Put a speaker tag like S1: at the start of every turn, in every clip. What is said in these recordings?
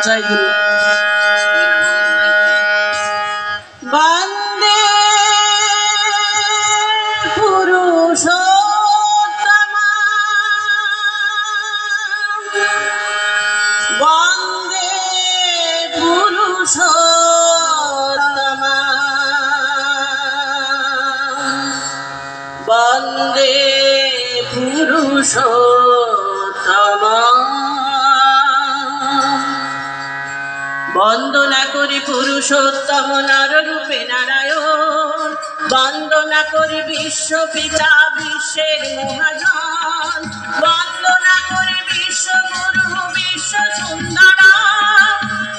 S1: জয় গুরু। বন্দে পুরুষোত্তম, বন্দে পুরুষোত্তম, বন্দে পুরুষোত্তম। বন্দনা করি পুরুষোত্তম নররূপে নারায়ণ, বন্দনা করি বিশ্বপিতা বিশ্বের মহাজন, বন্দনা করি বিশ্বগুরু বিশ্ব সুন্দর।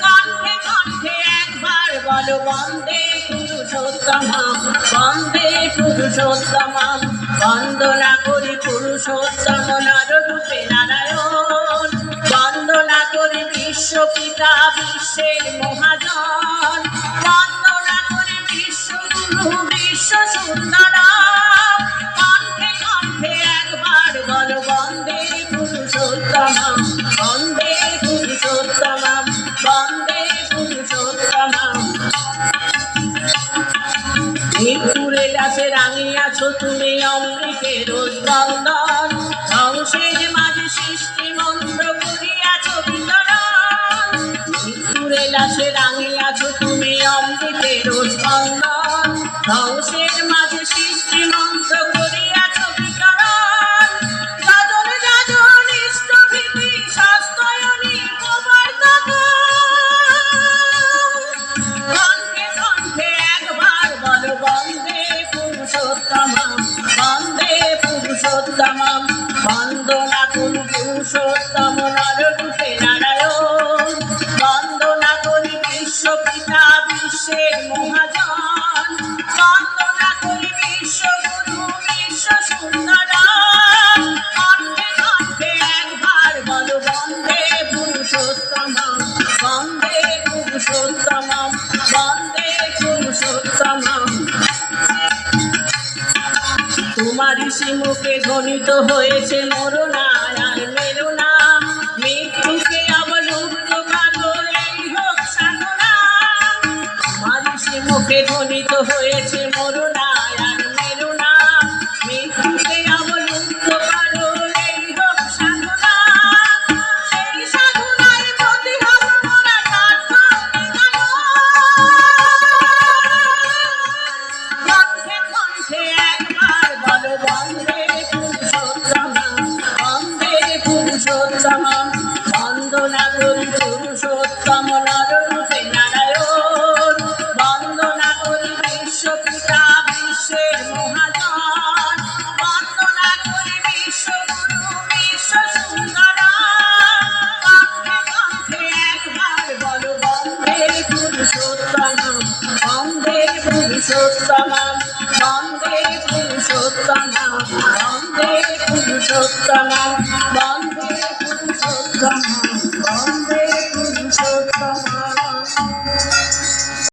S1: কণ্ঠে কণ্ঠে একবার বলো বন্দে পুরুষোত্তম, বন্দে পুরুষোত্তম। বন্দনা করি পুরুষোত্তম নররূপে নারায়ণ, বন্দনা করি বিশ্বপিতা বিশ্বের মহাজন, বন্দনা করি বিশ্বগুরু বিশ্ব সুন্দর। কণ্ঠে কণ্ঠে একবার বল বন্দে পুরুষোত্তম, বন্দে পুরুষোত্তম, বন্দে পুরুষোত্তম। মৃত্যুরে লাশে রাঙিয়াছ তুমি অমৃতের স্পন্দন, ধ্বংসের মাঝে সৃষ্টি মন্ত্র করিয়াছ বিতরণ। মৃত্যুরে লাশে রাঙিয়াছ তুমি অমৃতের স্পন্দন, ধ্বংসের মাঝে সৃষ্টি মন্ত্র করিয়াছ বিতরণ। যজন যজন ইষ্টভীতি সস্তয়নি প্রবর্তক, কণ্ঠে কণ্ঠে একবার বল বন্দে পুরুষোত্তম, বন্দে পুরুষোত্তম। বন্দনা করি পুরুষোত্তম নররূপে নারায়ণ, বন্দনা করি বিশ্বপিতা বিশ্বের মহাজন, বন্দনা করি বিশ্বগুরু বিশ্ব সুন্দর। কণ্ঠে কণ্ঠে একবার বল বন্দে পুরুষোত্তম, বন্দে পুরুষোত্তম, বন্দে পুরুষোত্তম। তোমারই মুখে ধ্বনিত হয়েছে মরুনা আর মেরুনা, মৃত্যুকে অবলুপ্ত করো এই হোক সাধনা। তোমারই মুখে ধ্বনিত হয়েছে মরুনা আর মেরুনা, মৃত্যুকে অবলুপ্ত করো এই হোক সাধনা। সেই সাধনার প্রতি হব মোরা কণ্ঠে কণ্ঠে একবার বলো বন্দে পুরুষোত্তম, বন্দে পুরুষোত্তম। বন্দনা করি পুরুষোত্তম নররূপে নারায়ণ, বন্দনা করি বিশ্বপিতা বিশ্বের মহাজন, বন্দনা করি বিশ্বগুরু বিশ্ব সুন্দর। কণ্ঠে কণ্ঠে একবার বলো বন্দে পুরুষোত্তম, বন্দে পুরুষোত্তম, বন্দে পুরুষোত্তম, বন্দে পুরুষোত্তম, বন্দে